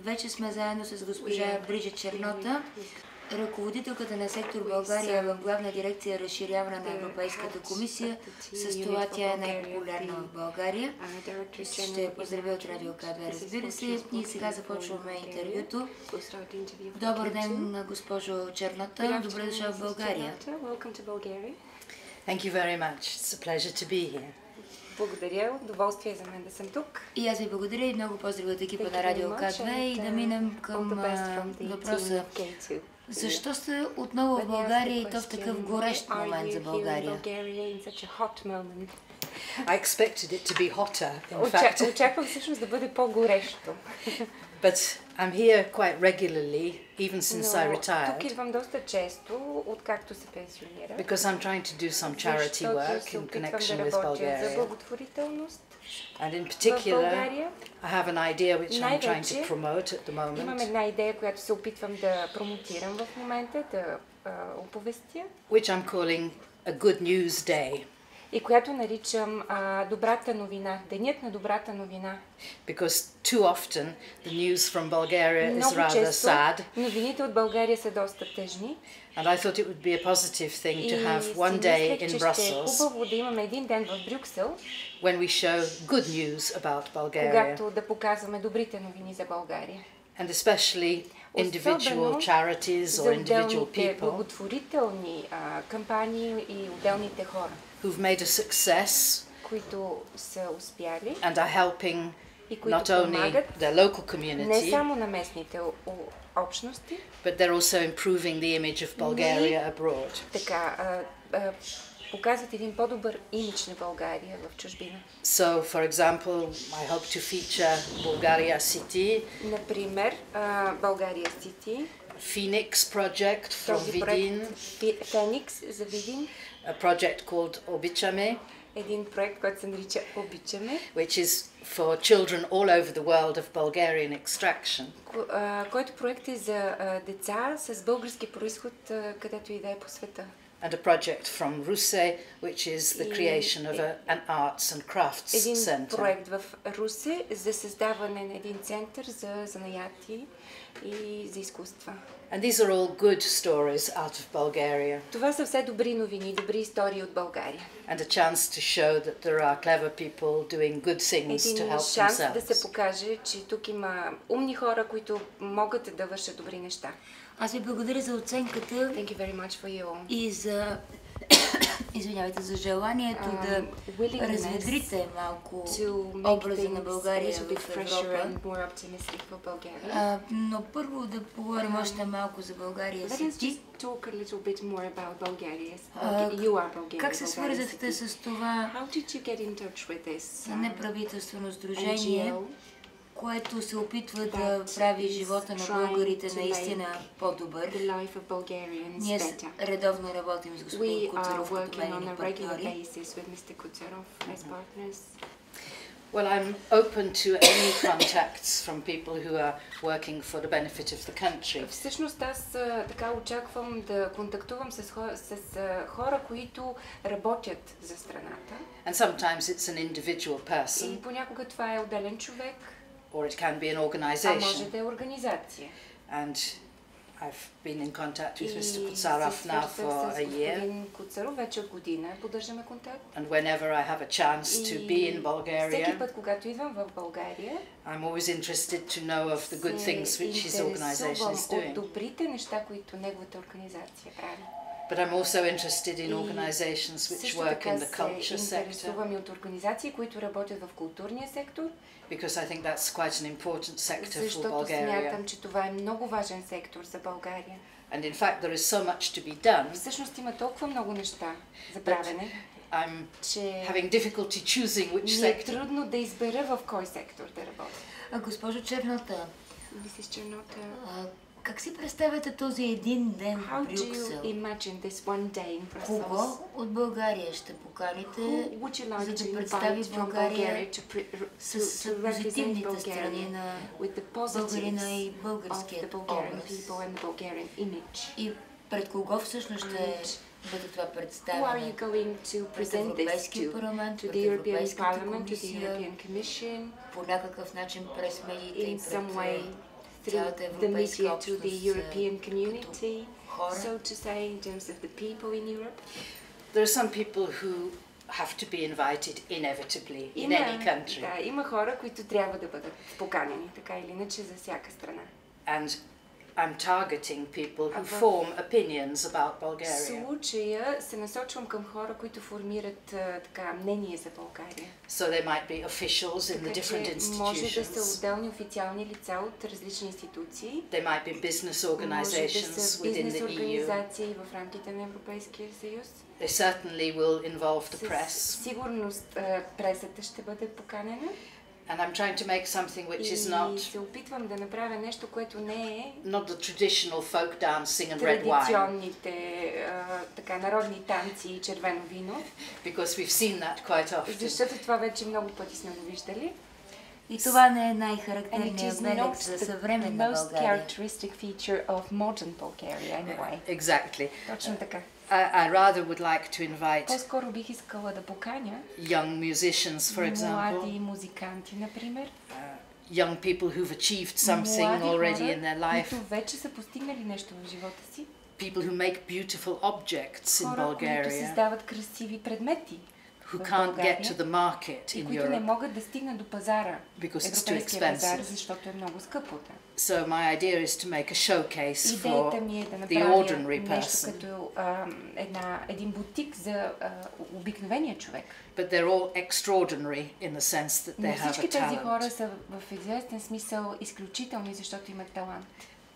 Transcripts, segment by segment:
Вече сме заедно с госпожа Бриджит Чернота, ръководителката на сектор България в Главна дирекция разширяване на Европейската комисия. С това тя е най-популярна в България. Ще я поздравя от Радио К2, разбира се. И сега започваме интервюто. Добър ден, госпожо Чернота. Добре дошла в България. Thank you very much. It's a pleasure to be here. Благодаря, удоволствие за мен да съм тук. И аз ви благодаря и много поздрави от екипа на Радио К2 и да минем към въпроса. Защо сте отново в България и то в такъв горещ момент за България? I expected it to be hotter, in fact. Очаквам всъщност да бъде по-горещо. But I'm here quite regularly, even since I retired. Тук идвам доста често, откакто се пенсионирах. Because I'm trying to do some charity work in connection with Bulgaria. За благотворителност. And in particular, I have an idea which I'm trying to promote at the moment. Имам една идея, която се опитвам да промотирам в момента, да оповестя. Which I'm calling a good news day. И която наричам добрата новина, денят на добрата новина. Because too often the news from Bulgaria is rather sad. Новините от България са доста тъжни. And I thought it would be a positive thing to have one day in Brussels. Хубаво да имаме един ден в Брюксел. When we show good news about Bulgaria. Когато да показваме добрите новини за България. And especially individual charities or individual people. Благотворителни кампании и отделните хора. Who've made a success. Които са успяли. And are helping not only their local community. Не само на местните общности. But they're also improving the image of Bulgaria abroad. Така, показват един по-добър имидж на България в чужбина. So, for example, I hope to feature Bulgaria City. Например, Bulgaria City. Phoenix project from Vidin. Phoenix за Видин. A project called Обичаме. Един проект, който се нарича Обичаме. Which is for children all over the world of Bulgarian extraction. Който проект е за деца с български происход, където и да е по света. And a project from Русе, which is the creation of an arts and crafts center. Един проект в Русе за създаване на един център за занаяти и за изкуства. And these are all good stories out of Bulgaria. Това са все добри новини, добри истории от България. And a chance to show that there are clever people doing good things to help themselves. Един шанс да се покаже, че тук има умни хора, които могат да вършат добри неща. Аз ви благодаря за оценката. Thank you very much for you. И за извинявайте, за желанието да разведрите малко образа на България в Европа. Но първо да поговорим още малко за България City. Как се свързахте с това неправителствено сдружение, което се опитва да прави живота на българите наистина по-добър? Ние редовно работим с господин Куцаров като медийни партньори. Well, I'm open to any contacts from people who are working for the benefit of the country. Всъщност аз така очаквам да контактувам с хора, които работят за страната. And sometimes it's an individual person. И понякога това е отделен човек. Or it can be an organization. А може да е организация. And I've been in contact with Mr. Kutsarov now for a year. Господин Куцаров вече от година поддържаме контакт. And whenever I have a chance to be in Bulgaria, всеки път, когато идвам в България, I'm always interested to know of the good things which his organization is doing. от добрите неща, които неговата организация прави. But I'm also interested in organizations which work in the culture sector. Интересувам и от организации, които работят в културния сектор. Because I think that's quite an important sector for Защото Bulgaria. смятам, че това е много важен сектор за България. And in fact there is so much to be done. Всъщност има толкова много неща за правене, I'm че having difficulty choosing which ми е sector. трудно да избера в кой сектор да работя. Госпожо Чернота, Чернота, как си представяте този един ден в Брюксел? Кого от България ще поканите, за да представи България с позитивните страни на българина и българският образ? И пред кого всъщност ще бъде това представяне? Пред Европейския парламент, пред Европейската комисия, по някакъв начин през медиите и пред цялата the европейска media to общност the European community, хора. so to say, in terms of the people in Europe. There are some people who have to be invited inevitably in any country. Да, има хора, които трябва да бъдат поканени, така или иначе, за всяка страна. And I'm targeting people who form opinions about Bulgaria. В случая се насочвам към хора, които формират така мнение за България. So they might be officials in the different Може да institutions. са отделни официални лица от различни институции. They might be business organizations Може да са within бизнес the EU. организации в рамките на Европейския съюз. They certainly will involve the Със press. сигурност пресата ще бъде поканена. And I'm trying to make something which is И not се опитвам да направя нещо, което не е not the traditional folk dancing and red wine, традиционните така народни танци и червено вино, because we've seen that quite often. защото това вече много пъти сме го виждали. И това не е And it най-характерният is белег not за the съвременна most България. characteristic feature of modern Bulgaria anyway. Exactly. Точно така. I rather would like to invite По-скоро бих искала да поканя young musicians, for example, млади музиканти, например, young people who've achieved something млади already хора, in their life, които вече са постигнали нещо в живота си, people who make beautiful objects in хора, които Bulgaria, създават красиви предмети who в can't България get to the market и in които не Europe могат да стигнат до пазара, because it's too европейския пазар, expensive. защото е много скъпо там. So my idea is to make a showcase Идеята for ми е да the направя ordinary нещо person. като един бутик за обикновения човек. But they're all extraordinary in the sense that Но they have a всички тези хора talent. са в известен смисъл изключителни, защото имат талант.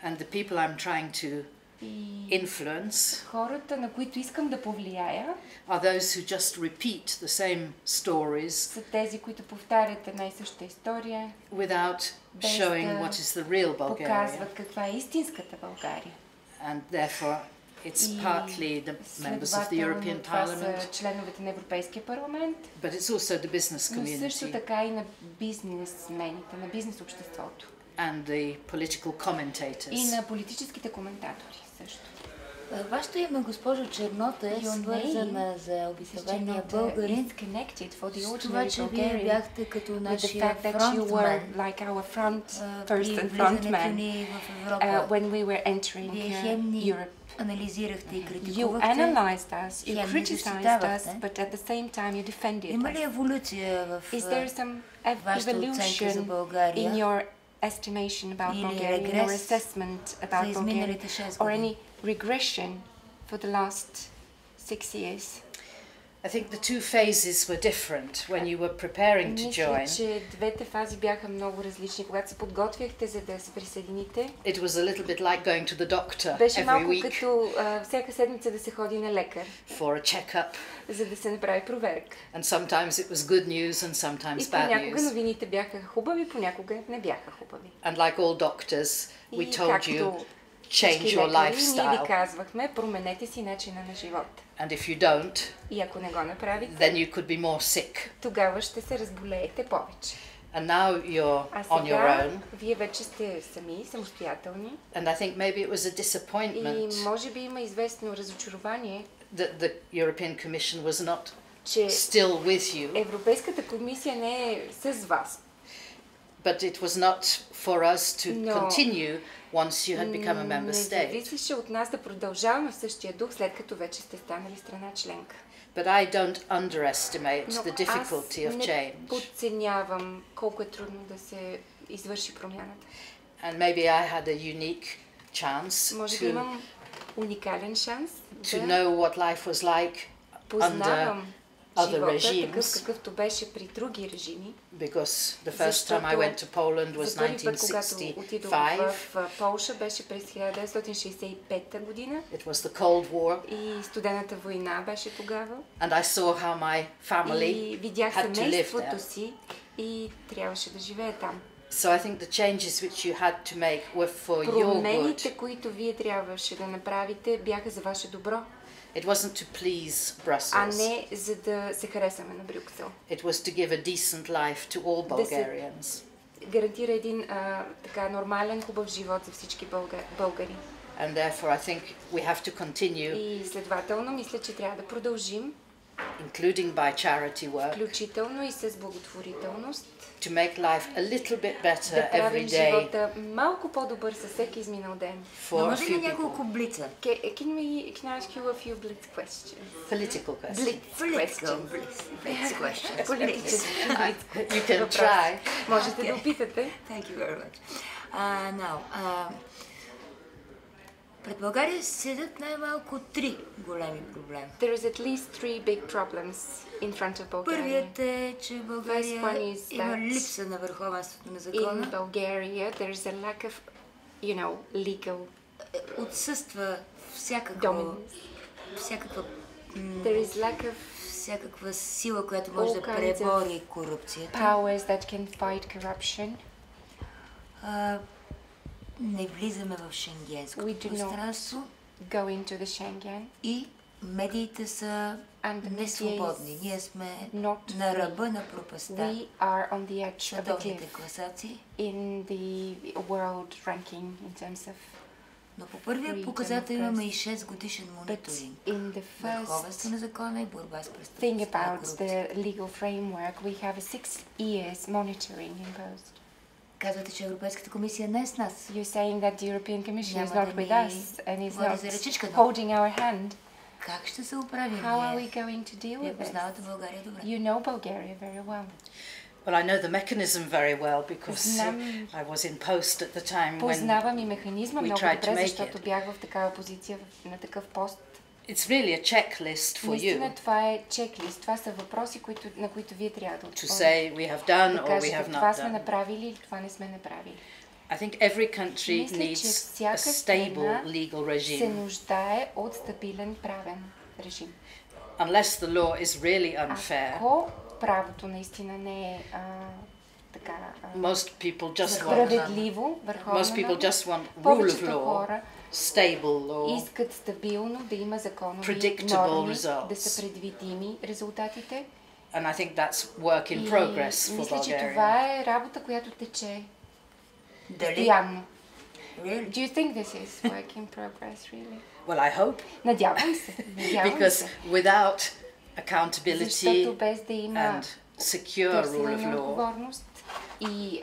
And the people I'm trying to И influence хората, на които искам да повлияя, are those who just repeat the same stories са тези, които повтарят една и съща история, without без showing да what is the real Bulgaria. показват каква е истинската България. And therefore it's И partly the members of the European следователно това Parliament, са членовете на Европейския парламент, but it's also the business но също community така и на бизнесмените, на бизнес обществото and the political и commentators. на политическите коментатори също. Вашето име, госпожо Чернота, е Your свързана за обикновения българин connected for the с това, ordinary че вие Bulgarian бяхте като with the нашия fact that you were фронтмен like our first при and влизането frontman ни в Европа. when we were entering Вие хем ни Europe. анализирахте и You критикувахте. analyzed us, you хем ни criticized us, защитавахте. but at the same time you defended Има ли us. еволюция в Is there some вашата оценка за evolution in България your estimation about или Bulgaria, in your регрес assessment за about Bulgaria, изминалите 6 or години? any regression for the last 6 years? I think the two phases were different when you were preparing to Мисля, join. че двете фази бяха много различни. Когато се подготвяхте за да се присъедините, It was a little bit like going to the doctor беше every малко week като всяка седмица да се ходи на лекар, for a checkup, за да се направи проверка. and sometimes it was good news and sometimes И bad понякога news. новините бяха хубави, понякога не бяха хубави. And like all doctors, we И told you както change всички your лекари, ние ви lifestyle, казвахме, променете си начина на живот. and if you don't, И ако не го направите, then you could be more sick. тогава ще се разболеете повече. And now you're А on your сега, own, вие вече сте сами, самостоятелни and I think maybe it was a и disappointment може би има известно разочарование, that the European Commission was not че still with you, Европейската комисия не е с вас. but it was not for us to Но continue once you had become a member не state. зависеше от нас да продължаваме в същия дух, след като вече сте станали страна членка. But I don't underestimate Но the difficulty of аз не change. подценявам колко е трудно да се извърши промяната. And maybe I had a unique chance Може би to имам уникален шанс to да know what life was like under познавам other живота, такъв regimes, какъвто беше при други режими. because the first time I went to Poland was За първи път, когато отидох 1965. в Полша, беше през 1965 година It was the Cold War, и студената война беше тогава. and I saw how my family И видях had to live семейството there. си и трябваше да живее там. So I think the changes which you had to make were for your good. Промените, които вие трябваше да направите, бяха за ваше добро, It wasn't to please а Brussels. не за да се харесаме на Брюксел. It was to give a decent life to all Да се Bulgarians. гарантира един така нормален, хубав живот за всички българи. And therefore I think we have to continue И следователно, мисля, че трябва да продължим including by charity work, включително и с благотворителност, to make life a little bit better да every правим day живота малко по-добър със всеки изминал ден. Но for a може ли few няколко people. блица? Can I ask you a few blitz questions? Political questions. Blitz questions. Blitz questions. Политически You can try. Можете да опитате. Thank you very much. Now, пред България седят най-малко 3 големи проблема. There is at least 3 big problems in front of Bulgaria. Първият е, че First one България is има that липса на върховенството на In закона. Bulgaria, there is a lack of, legal Отсъства всякаква dominance. There is lack of всякаква сила, която може да all kinds of пребори корупцията. powers that can fight corruption. Не влизаме в шенгенското We do not пространство go into the Schengen. и медиите са And the media несвободни. is Ние сме not на free. ръба на пропаста. We are on the edge of the Световните cliff класации. in the world ranking in terms of. Но по първия Freedom показател of имаме press. и 6 годишен But мониторинг. in the Върховенство first на закона и борба с thing престъпността и about корупцията. the legal framework, we have a 6 years monitoring imposed. Казвате, че Европейската комисия не е с нас. You're saying that the European Commission is Няма not да with ни us and is води not за ръчичка, но holding our hand. как ще се оправим How are we ние? going to deal Вие with this? познавате България добре. You know Bulgaria very well. Well, I know the mechanism very well because Знам- I was in post at the time when Познавам и механизма we много tried to добре, make защото it. бях в такава позиция, на такъв пост. it's really a checklist for Наистина you това е чеклист. Това са въпроси, на които вие трябва да to отговорите. say we have done Да or we кажете, have това not сме done. направили или това не сме направили. I think every country Мисля, че needs a всяка stable страна legal се regime. нуждае от стабилен правен режим. Unless the law is really unfair, Ако правото наистина не е така most people just want справедливо, most върховно people много, just want rule of повечето law, хора stable law, искат стабилно да има законови Predictable норми, results. да са предвидими резултатите. and I think that's work in И progress for мисля, че Bulgaria. това е работа, която тече Дали? постоянно. Really? Do you think this is work in progress, really? Well, I hope, Надявам се. Надявам because се. without Защото accountability без да има and secure rule търсене of на law, отговорност и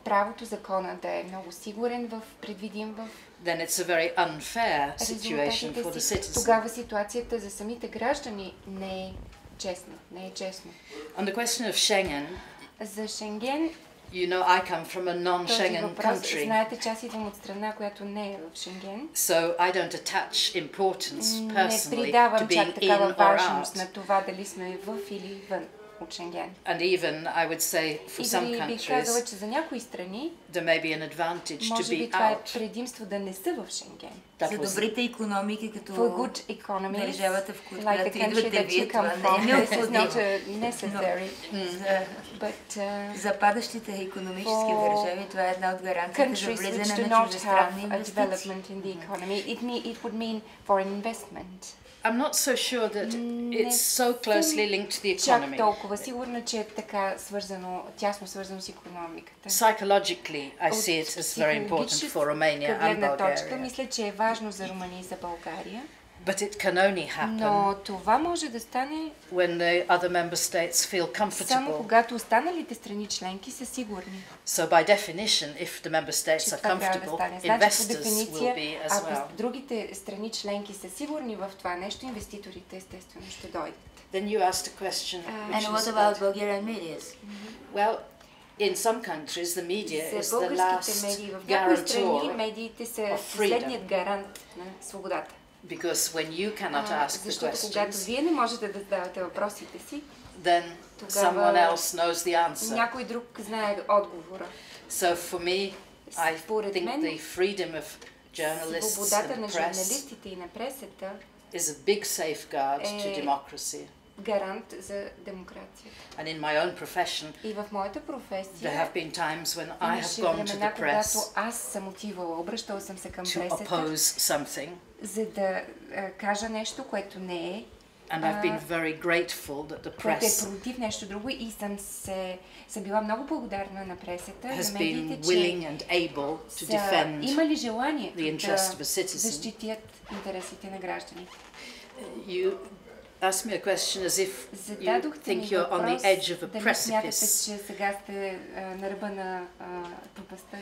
правото закона да е много сигурен, предвидим в then it's a very unfair situation for the резултатите си, citizen. тогава ситуацията за самите граждани не е честна, не е честно. On the question of Schengen, За Шенген, you know, I come from a този non-Schengen въпрос, country, знаете, че аз идвам от страна, която не е в Шенген. so I don't attach importance Не personally to придавам чак being такава in or важност out. на това дали сме в или вън от Шенген. And even, I would say, for И some дори бих казала, countries, че за някои страни, there may be an advantage to може би be това е out. предимство да не са в Шенген. That За was добрите икономики, като For good economies, държавата, в like the която country идвате that you вие, това come не е from, this is необходимо. not necessary. За But западащите икономически for държави, това е една от гаранциите за countries which влизане do на not чуждестранни have a инвестиции. development in the economy, it would mean foreign investment. I'm not so sure that it's so closely linked to the Чак economy. толкова сигурна, че е така свързано, тясно свързано с икономиката. Psychologically, I see it as very important for Romania and гледна точка, Bulgaria. мисля, че е важно за Румъния и за България, But it can only happen но това може да стане when the other member states feel само comfortable. когато останалите страни членки са сигурни. So by definition, if the member states Че are това трябва да comfortable, стане. Значи, по investors will дефиниция, be as ако well. другите страни членки са сигурни в това нещо, инвеститорите естествено ще дойдат. Then you asked a question, And which what is about Bulgarian media? well, in some countries the media is За the българските last медии в някои страни guarantor, медиите са of freedom. последният гарант на свободата. because when you cannot ask the Защото когато questions, вие не можете да задавате въпросите си, then Тогава someone else knows the answer. някой друг знае отговора. So for me, I Според think мен, the freedom of journalists свободата на and press журналистите и на пресата is a big safeguard to е democracy. гарант за демокрацията. And in my own profession, И в моята there професия have been times when I have имаше gone to времена, the когато press аз съм отивала, обръщала съм се към to пресата, oppose something, за да кажа нещо, което не е, and I've been very grateful that the което е press против нещо друго и съм била много благодарна на пресата, has на been медиите, че willing and able to са defend имали желание the interest of a да citizen. защитят интересите на гражданите. You asked me a question as if you Зададохте think ми you're on the въпрос, edge of a дали смятате, precipice. че сега сте на ръба на пропастта.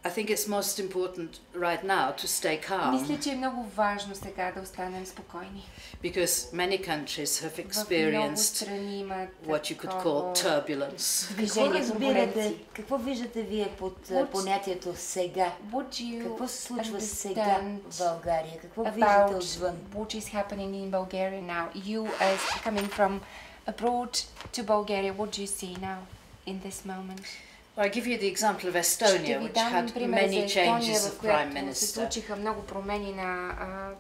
I think it's most important right now to stay calm Мисля, че е много важно сега да останем спокойни. because many countries have В много experienced страни имат what you could call turbulence. Какво движение, разбирате, турбуленции. какво виждате вие под What- понятието сега? Would you Какво се случва сега understand в България? Какво виждате about отвън? what is happening in Bulgaria now? You as coming from abroad to Bulgaria, what do you see now in this moment? Well, I give you the example of Ще Estonia, ви which дам had пример за many Естония, changes в of prime която се minister. случиха много промени на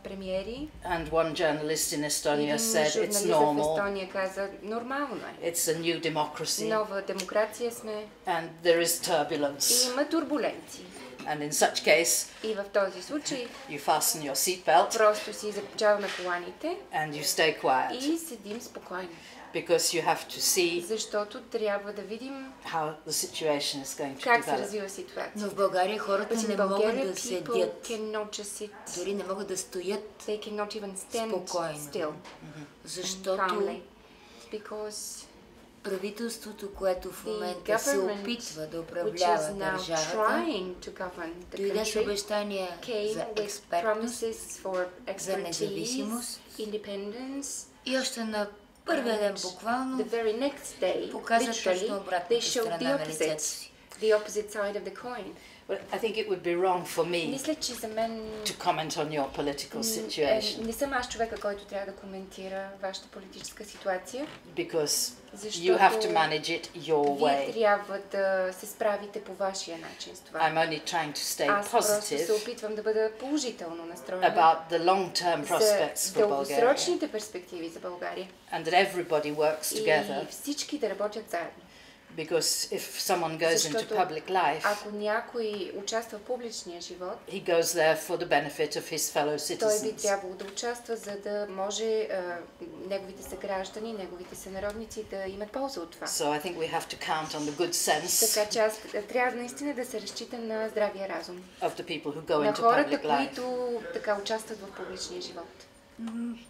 премиери. And one journalist in Estonia Един said it's журналист в normal, Естония каза, нормално е. it's a new democracy, Нова демокрация сме and there is и turbulence. има турбуленции. And in such case, И в този случай you fasten your seatbelt просто си закопчаваме коланите and you stay quiet и седим спокойно. because you have to see Защото трябва да видим how the situation is going to как се develop. развива ситуацията. Но в България хората But in не могат Bulgaria, да people седят, cannot just sit. дори не могат да стоят, They cannot even stand Спокойно. still, защото calmly, because правителството, което в the момента се government, опитва да which управлява is now държавата, trying to govern the дойде с country, обещания came за with експертност promises for за expertise, независимост independence. и още на първия ден буквално The very next day, показват точно literally, they обратната showed страна the на лицето opposite, си. the opposite side of the coin. Well, I think it would be wrong for me Мисля, че за мен to comment on your political situation не съм аз човека, който трябва да коментира вашата политическа ситуация, because защото you have to manage it your вие way. трябва да се справите по вашия начин с това. I'm only trying to stay Аз просто positive се опитвам да бъда положително настроена about the long-term prospects за for Bulgaria дългосрочните перспективи за България and that everybody works together и всички да работят заедно. because if someone goes into Защото public life, ако някой участва в публичния живот, he goes there for the benefit of his fellow той би citizens. трябвало да участва, за да може неговите съграждани, неговите сънародници да имат полза от това. So I think we have to count on the good sense Така че аз трябва наистина да се разчита на здравия разум. of the people who go На into хората, public life. които така участват в публичния живот.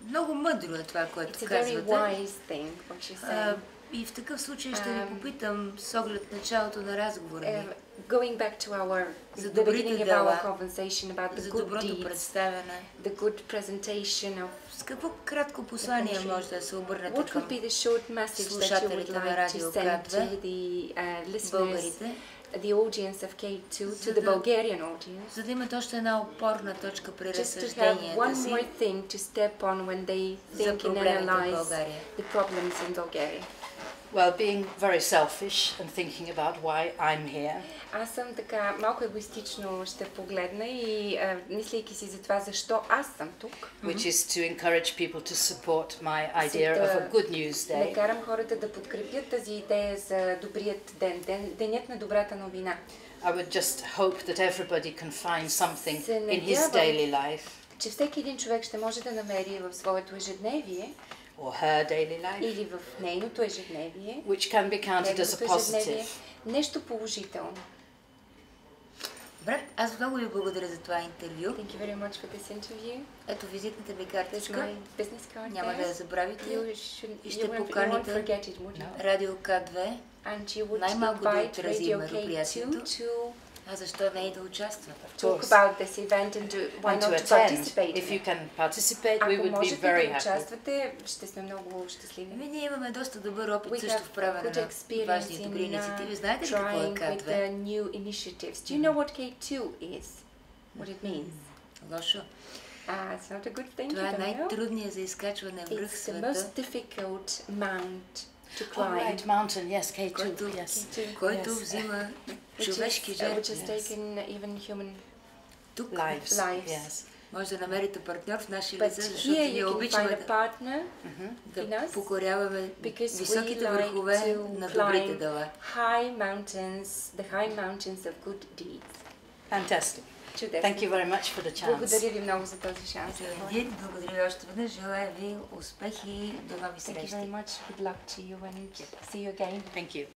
Много мъдро е това, което It's a very казвате. wise thing, what you're saying. И в такъв случай ще ви попитам с оглед началото на разговора ни, Going back to За the добрите beginning of дела, our conversation about the за good доброто deeds, представяне. the good presentation of С какво кратко послание може да се обърнете what към would be the short message that you would слушателите на like to Радио send К2, to the listeners, българите, the audience of K2, to За the да- Bulgarian audience, за да имат още една опорна точка при just to have разсъжденията one си more thing to step on when they за think and проблемите в analyze България? the problems in Bulgaria. Well, being very selfish and thinking about why I'm here, Аз съм така малко егоистично ще погледна и мислейки си за това защо аз съм тук, which is to encourage people to support my idea да of a good news day. накарам хората да подкрепят тази идея за добрият ден, денят на добрата новина. I would just hope that everybody can find something Се in his надявам, daily life че всеки един човек ще може да намери в своето ежедневие or her daily life, или в нейното ежедневие, which can be counted as a неговото ежедневие, positive. нещо положително. Добре, аз много ви благодаря за това интервю. Thank you very much for this interview. Ето визитната ви There's картичка. my business card Няма да я there. забравите. И ще You won't поканите forget it, would you? Радио К2. And you would Най-малко да invite отрази Radio мероприятието. K2 to А защо не и да участва? talk about this event and why And to not to attend. participate. If you can participate, we Ако would be можете very да happy. участвате, ще сме много щастливи. Ние имаме доста добър опит We също have в правене good на experience важни и добри in инициативи. Знаете ли какво е trying with К2? new initiatives. Do you know what K2 is? What it means? Лошо. It's not a good thing Това you е don't know. най-трудният за изкачване връх It's the света, most difficult mount to Oh, climb. right, mountain, yes, K2, който, yes. който Yes. взима Which човешки has жертви. taken even human Тук Lives, Lives. yes. може да намерите партньор в наши But лица, защото here ние you can find обичаме a partner in да us покоряваме because we високите like върхове to на добрите climb дела. the high mountains of good deeds. Fantastic. Чудесно. Thank you very much for the chance. Благодаря ви много за този шанс. Един, благодаря ви още веднъж, желая ви успехи, до нови Thank you срещи. very much. Good luck to you and see you again. Thank you.